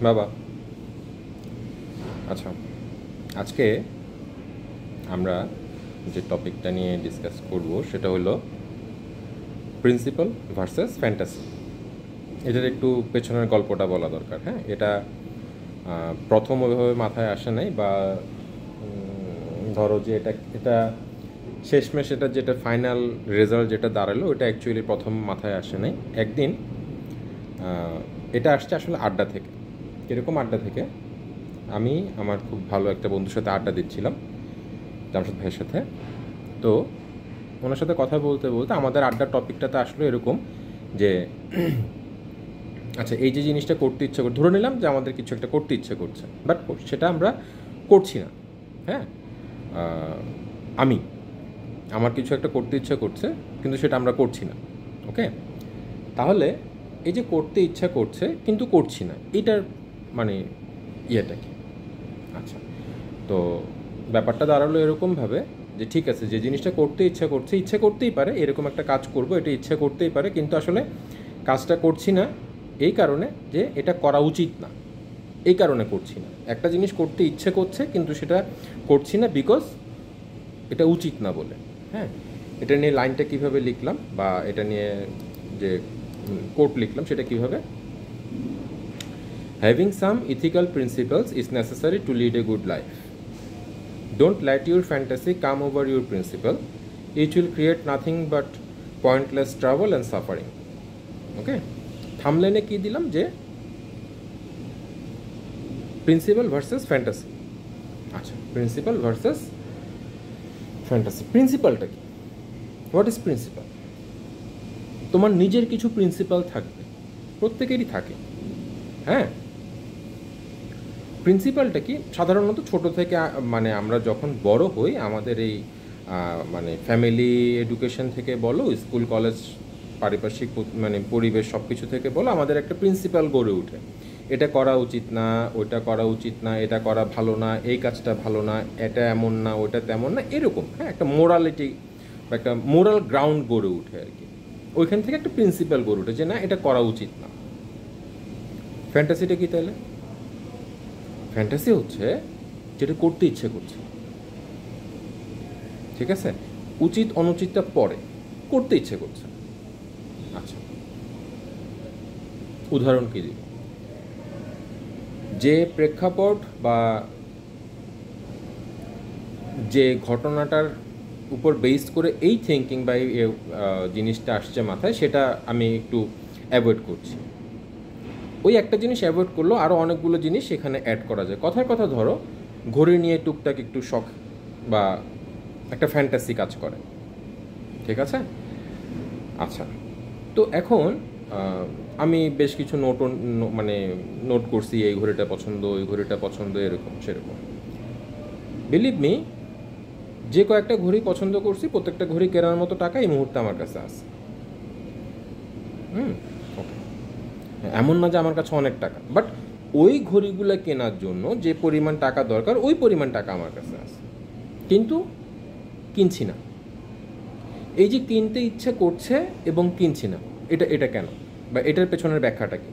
বাবা, আচ্ছা, আজকে আমরা যে টপিকটা নিয়ে ডিসকাস করব সেটা হলো প্রিন্সিপাল ভার্সেস ফ্যান্টাসি। এটার একটু পেছনের গল্পটা বলা দরকার। হ্যাঁ, এটা প্রথম ওইভাবে মাথায় আসে নাই, বা ধরো যে এটা এটা শেষমেশ এটা যেটা ফাইনাল রেজাল্ট যেটা দাঁড়ালো ওটা অ্যাকচুয়ালি প্রথম মাথায় আসে নাই। একদিন এটা আসছে আসলে আড্ডা থেকে। কীরকম আড্ডা থেকে? আমি আমার খুব ভালো একটা বন্ধুর সাথে আড্ডা দিচ্ছিলাম, জামশেদ ভাইয়ের সাথে। তো ওনার সাথে কথা বলতে বলতে আমাদের আড্ডার টপিকটাতে আসলো এরকম যে আচ্ছা, এই যে জিনিসটা করতে ইচ্ছে করে, ধরে নিলাম যে আমাদের কিছু একটা করতে ইচ্ছে করছে, বাট সেটা আমরা করছি না। হ্যাঁ, আমি আমার কিছু একটা করতে ইচ্ছা করছে কিন্তু সেটা আমরা করছি না। ওকে, তাহলে এই যে করতে ইচ্ছা করছে কিন্তু করছি না, এটার মানে ইয়েটা কি? আচ্ছা, তো ব্যাপারটা দাঁড়ালো এরকমভাবে যে ঠিক আছে, যে জিনিসটা করতে ইচ্ছা করছে, ইচ্ছে করতেই পারে এরকম একটা কাজ করব, এটা ইচ্ছা করতেই পারে, কিন্তু আসলে কাজটা করছি না এই কারণে যে এটা করা উচিত না, এই কারণে করছি না। একটা জিনিস করতে ইচ্ছে করছে কিন্তু সেটা করছি না বিকজ এটা উচিত না বলে। হ্যাঁ, এটা নিয়ে লাইনটা কিভাবে লিখলাম বা এটা নিয়ে যে কোট লিখলাম সেটা কিভাবে? Having some ethical principles is necessary to lead a good life. Don't let your fantasy come over your principle. It will create nothing but pointless trouble and suffering. ওকে, থামলাইনে কি দিলাম যে প্রিন্সিপাল ভার্সেস ফ্যান্টাসি। আচ্ছা, principal versus fantasy. প্রিন্সিপালটা কি? What is principal? তোমার নিজের কিছু principal থাকবে, প্রত্যেকেরই থাকে। হ্যাঁ, প্রিন্সিপালটা কি? সাধারণত ছোট থেকে মানে আমরা যখন বড় হই আমাদের এই মানে ফ্যামিলি এডুকেশন থেকে বলো, স্কুল কলেজ পারিপার্শ্বিক মানে পরিবেশ সব কিছু থেকে বলো, আমাদের একটা প্রিন্সিপাল গড়ে ওঠে। এটা করা উচিত না, ওইটা করা উচিত না, এটা করা ভালো না, এই কাজটা ভালো না, এটা এমন না, ওইটা তেমন না, এরকম। হ্যাঁ, একটা মোরালিটি বা একটা মোরাল গ্রাউন্ড গড়ে ওঠে আর কি। ওইখান থেকে একটা প্রিন্সিপাল গড়ে ওঠে যে না, এটা করা উচিত না। ফ্যান্টাসিটা কি তাহলে? ফ্যান্টাসি হচ্ছে যেটা করতে ইচ্ছে করছে, ঠিক আছে? উচিত অনুচিতটা পরে, করতে ইচ্ছে করছে। আচ্ছা, উদাহরণ কি দিব? যে প্রেক্ষাপট বা যে ঘটনাটার উপর বেস করে এই থিঙ্কিং বা এই জিনিসটা আসছে মাথায়, সেটা আমি একটু অ্যাভয়েড করছি। ওই একটা জিনিস অ্যাভয়েড করলেও আরও অনেকগুলো জিনিস এখানে অ্যাড করা যায়। কথার কথা ধরো, ঘড়ি নিয়ে টুকটাক একটু শখ বা একটা ফ্যান্টাসি কাজ করে, ঠিক আছে? আচ্ছা, তো এখন আমি বেশ কিছু মানে নোট করছি, এই ঘড়িটা পছন্দ, ওই ঘড়িটা পছন্দ, এরকম সেরকম। বিলিভ মি, যে কয়েকটা ঘড়ি পছন্দ করছি প্রত্যেকটা ঘড়ি কেনার মতো টাকা এই মুহূর্তে আমার কাছে আছে। ওকে, এমন না যে আমার কাছে অনেক টাকা, বাট ওই ঘড়িগুলো কেনার জন্য যে পরিমাণ টাকা দরকার ওই পরিমাণ টাকা আমার কাছে আছে, কিন্তু কিনছি না। এই যে কিনতে ইচ্ছে করছে এবং কিনছি না, এটা এটা কেন, বা এটার পেছনের ব্যাখ্যাটা কি?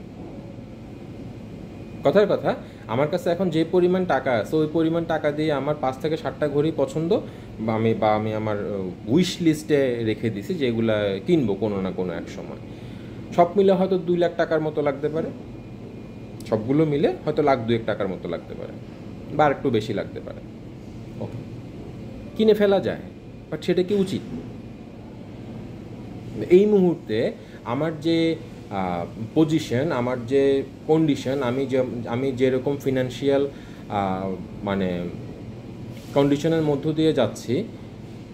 কথার কথা, আমার কাছে এখন যে পরিমাণ টাকা আছে ওই পরিমাণ টাকা দিয়ে আমার 5 থেকে 7টা ঘড়ি পছন্দ বা আমি আমার উইশ লিস্টে রেখে দিছি যেগুলা কিনবো কোনো না কোনো এক সময়। সব মিলে হয়তো 2 লাখ টাকার মতো লাগতে পারে, সবগুলো মিলে হয়তো 1,02,000 টাকার মতো লাগতে পারে, বা একটু বেশি লাগতে পারে। ওকে, কিনে ফেলা যায়, বাট সেটা কি উচিত? এই মুহূর্তে আমার যে পজিশন, আমার যে কন্ডিশন, আমি যেরকম ফিনান্সিয়াল মানে কন্ডিশনের মধ্য দিয়ে যাচ্ছি,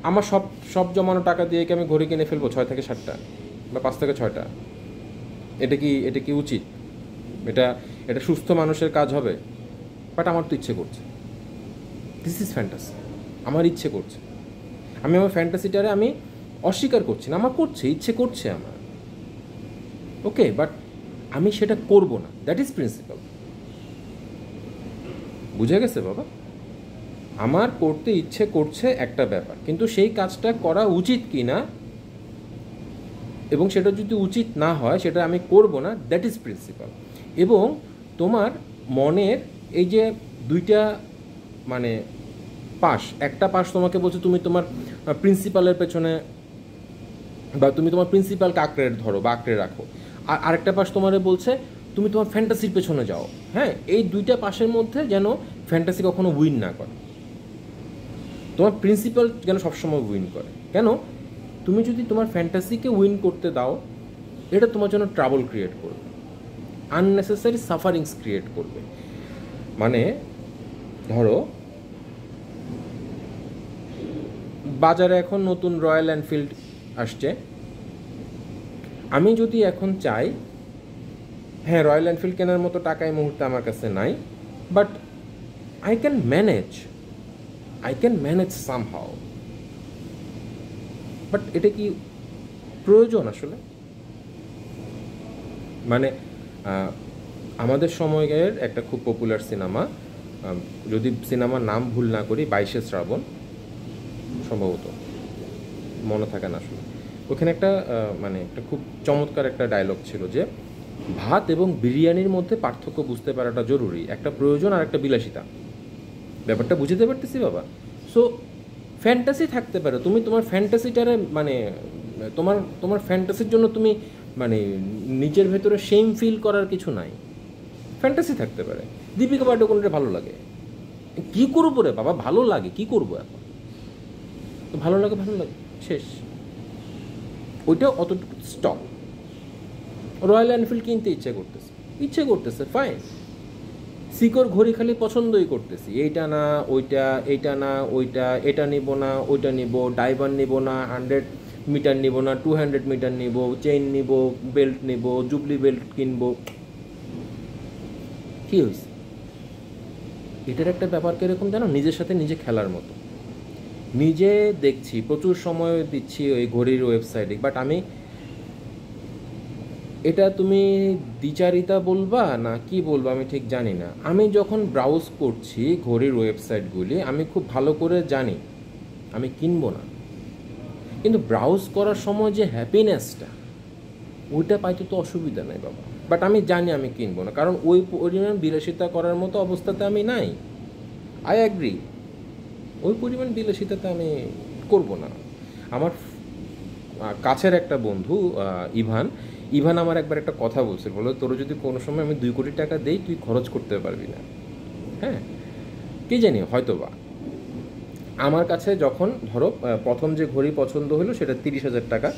আমার সব সব জমানো টাকা দিয়ে কি আমি ঘড়ি কিনে ফেলবো 6 থেকে 7টা বা 5 থেকে 6টা? এটা কি উচিত? এটা এটা সুস্থ মানুষের কাজ হবে? বাট আমার তো ইচ্ছে করছে, দিস ইজ ফ্যান্টাসি। আমার ইচ্ছে করছে, আমি আমার ফ্যান্টাসিটারে আমি অস্বীকার করছি না, আমার করছে, ইচ্ছে করছে আমার। ওকে, বাট আমি সেটা করব না, দ্যাট ইজ প্রিন্সিপাল। বুঝে গেছে বাবা? আমার করতে ইচ্ছে করছে একটা ব্যাপার, কিন্তু সেই কাজটা করা উচিত কি না, এবং সেটা যদি উচিত না হয় সেটা আমি করব না, দ্যাট ইজ প্রিন্সিপাল। এবং তোমার মনের এই যে দুইটা মানে পাশ, একটা পাশ তোমাকে বলছে তুমি তোমার প্রিন্সিপালের পেছনে বা তুমি তোমার প্রিন্সিপালকে আঁকড়ে ধরো বা আঁকড়ে রাখো, আর আরেকটা পাশ তোমারে বলছে তুমি তোমার ফ্যান্টাসির পেছনে যাও। হ্যাঁ, এই দুইটা পাশের মধ্যে যেন ফ্যান্টাসি কখনো উইন না করে, তোমার প্রিন্সিপাল যেন সবসময় উইন করে। কেন? তুমি যদি তোমার ফ্যান্টাসিকে উইন করতে দাও, এটা তোমার জন্য ট্রাবল ক্রিয়েট করবে, আননেসেসারি সাফারিংস ক্রিয়েট করবে। মানে ধরো বাজারে এখন নতুন রয়্যাল এনফিল্ড আসছে, আমি যদি এখন চাই হ্যাঁ রয়্যাল এনফিল্ড কেনার মতো টাকা এই মুহূর্তে আমার কাছে নাই, but I can manage somehow. But এটা কি প্রয়োজন আসলে? মানে আমাদের সময়ের একটা খুব পপুলার সিনেমা, যদি সিনেমার নাম ভুল না করি 22শে শ্রাবণ সম্ভবত, মনে থাকে না আসলে, ওখানে একটা মানে একটা খুব চমৎকার একটা ডায়লগ ছিল যে ভাত এবং বিরিয়ানির মধ্যে পার্থক্য বুঝতে পারাটা জরুরি, একটা প্রয়োজন আর একটা বিলাসিতা। ব্যাপারটা বুঝতে পারতেছি বাবা? সো ফ্যান্টাসি থাকতে পারে, তুমি তোমার ফ্যান্টাসিটারে মানে তোমার ফ্যান্টাসির জন্য তুমি মানে নিজের ভেতরে শেম ফিল করার কিছু নাই, ফ্যান্টাসি থাকতে পারে। দীপিকা পাডুকোনরে ভালো লাগে, কী করবো রে বাবা, ভালো লাগে, কী করবো এখন, ভালো লাগে শেষ, ওইটা অতটুকু স্টপ। রয়্যাল এনফিল্ড কিনতে ইচ্ছে করতেছে ফাইন, সিকোর ঘড়ি খালি পছন্দই করতেছি, এইটা না ওইটা, এটা নিব না ওইটা নিব, ডাইভার নিব না, 100 মিটার নিব না, 200 মিটার নিব, চেইন নিব, বেল্ট নিব, জুবলি বেল্ট কিনবো। কী হয়েছে? এটার একটা ব্যাপার কীরকম জানো, নিজের সাথে নিজে খেলার মতো। নিজে দেখছি, প্রচুর সময় দিচ্ছি ওই ঘড়ির ওয়েবসাইটে, বাট আমি এটা তুমি দ্বিচারিতা বলবা না কি বলবো আমি ঠিক জানি না। আমি যখন ব্রাউজ করছি ঘড়ির ওয়েবসাইটগুলি, আমি খুব ভালো করে জানি আমি কিনবো না, কিন্তু ব্রাউজ করার সময় যে হ্যাপিনেসটা ওইটা পাইতে তো অসুবিধা নেই বাবা। বাট আমি জানি আমি কিনবো না, কারণ ওই পরিমাণ বিলাসিতা করার মতো অবস্থাতে আমি নাই। আই অ্যাগ্রি, ওই পরিমাণ বিলাসিতাতে আমি করব না। আমার কাছের একটা বন্ধু ইভান আমার একবার একটা কথা বলছিল, বলো তোর যদি কোনো সময় আমি 2 কোটি টাকা দেই তুই খরচ করতে পারবি না। হ্যাঁ, কে জানি, হয়তো বা আমার কাছে যখন ধরো প্রথম যে ঘড়ি পছন্দ হলো সেটা 30,000 টাকা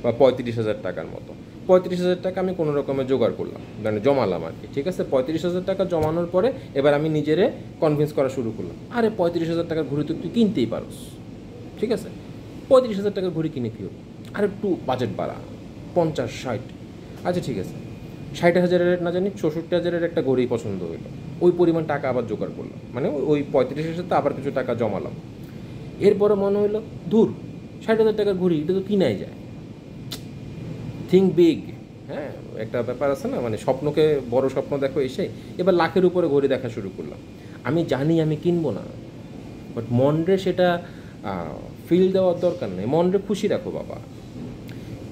বা 35,000 টাকার মতো, 35,000 টাকা আমি কোনো রকমে জোগাড় করলাম, মানে জমালাম আর কি। ঠিক আছে, 35,000 টাকা জমানোর পরে এবার আমি নিজেরে কনভিন্স করা শুরু করলাম, আরে 35,000 টাকার ঘড়ি তো তুই কিনতেই পারোস, ঠিক আছে 35,000 টাকার ঘড়ি কিনে কি হলো, আর একটু বাজেট বাড়া 50-60, আচ্ছা ঠিক আছে 60,000-এর না জানি 64,000-এর একটা ঘড়ি পছন্দ হইলো, ওই পরিমাণ টাকা আবার জোগাড় করলাম, মানে ওই 35,000 সাথে আবার কিছু টাকা জমালাম। এরপরে মনে হলো দূর 60,000 টাকার ঘড়ি এটা তো কিনাই যায়, থিঙ্ক বিগ। হ্যাঁ, একটা ব্যাপার আছে না, মানে স্বপ্নকে বড় স্বপ্ন দেখো এসে, এবার লাখের উপরে ঘড়ি দেখা শুরু করলাম। আমি জানি আমি কিনবো না, বাট মনরে সেটা ফিল দেওয়ার দরকার নেই, মনরে খুশি রাখো বাবা।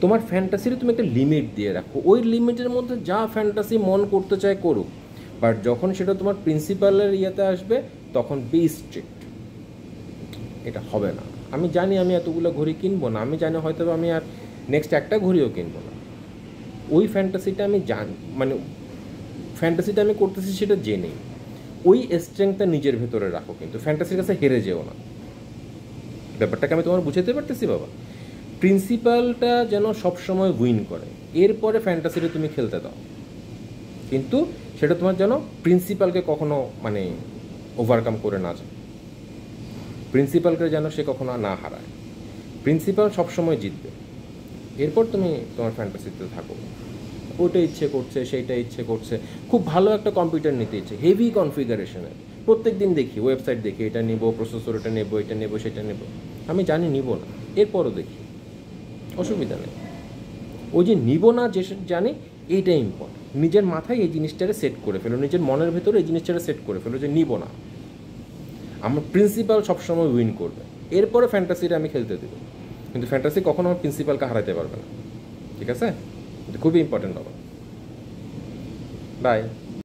তোমার ফ্যান্টাসিরে তুমি একটা লিমিট দিয়ে রাখো, ওই লিমিটের মধ্যে যা ফ্যান্টাসি মন করতে চায় করুক, বাট যখন সেটা তোমার প্রিন্সিপালের ইয়েতে আসবে তখন বি স্ট্রিক্ট। এটা হবে না, আমি জানি আমি এতগুলো ঘড়ি কিনবো না, আমি জানি হয়তো আমি আর নেক্সট একটা ঘড়িও কিনবো না, ওই ফ্যান্টাসিটা আমি জানি, মানে ফ্যান্টাসিটা আমি করতেছি সেটা জেনেই, ওই স্ট্রেংথটা নিজের ভেতরে রাখো, কিন্তু ফ্যান্টাসির কাছে হেরে যেও না। ব্যাপারটাকে আমি তোমার বুঝাতে পারতেছি বাবা? প্রিন্সিপালটা যেন সবসময় উইন করে, এরপরে ফ্যান্টাসিটা তুমি খেলতে দাও, কিন্তু সেটা তোমার যেন প্রিন্সিপালকে কখনো মানে ওভারকাম করে না যায়, প্রিন্সিপালকে যেন সে কখনো না হারায়, প্রিন্সিপাল সবসময় জিতবে, এরপর তুমি তোমার ফ্যান্টাসিতে থাকো। ওইটা ইচ্ছে করছে, সেইটা ইচ্ছে করছে, খুব ভালো একটা কম্পিউটার নিতে ইচ্ছে, হেভি কনফিগারেশনের, প্রত্যেক দিন দেখি ওয়েবসাইট দেখি, এটা নেব, প্রসেসর এটা নেব, এটা নেব, সেটা নেব, আমি জানি নিব না, এরপরও দেখি, অসুবিধা নেই। ওই যে নিব না যে জানি, এইটাই ইম্পর্টেন্ট, নিজের মাথায় এই জিনিসটারে সেট করে ফেলো, নিজের মনের ভেতরে এই জিনিসটারে সেট করে ফেলো যে নিব না, আমার প্রিন্সিপাল সবসময় উইন করবে, এরপরে ফ্যান্টাসিটা আমি খেলতে দেবো, কিন্তু ফ্যান্টাসি কখনো আমার প্রিন্সিপালকে হারাতে পারবে না। ঠিক আছে, এটা খুবই ইম্পর্টেন্ট বাবা। বাই।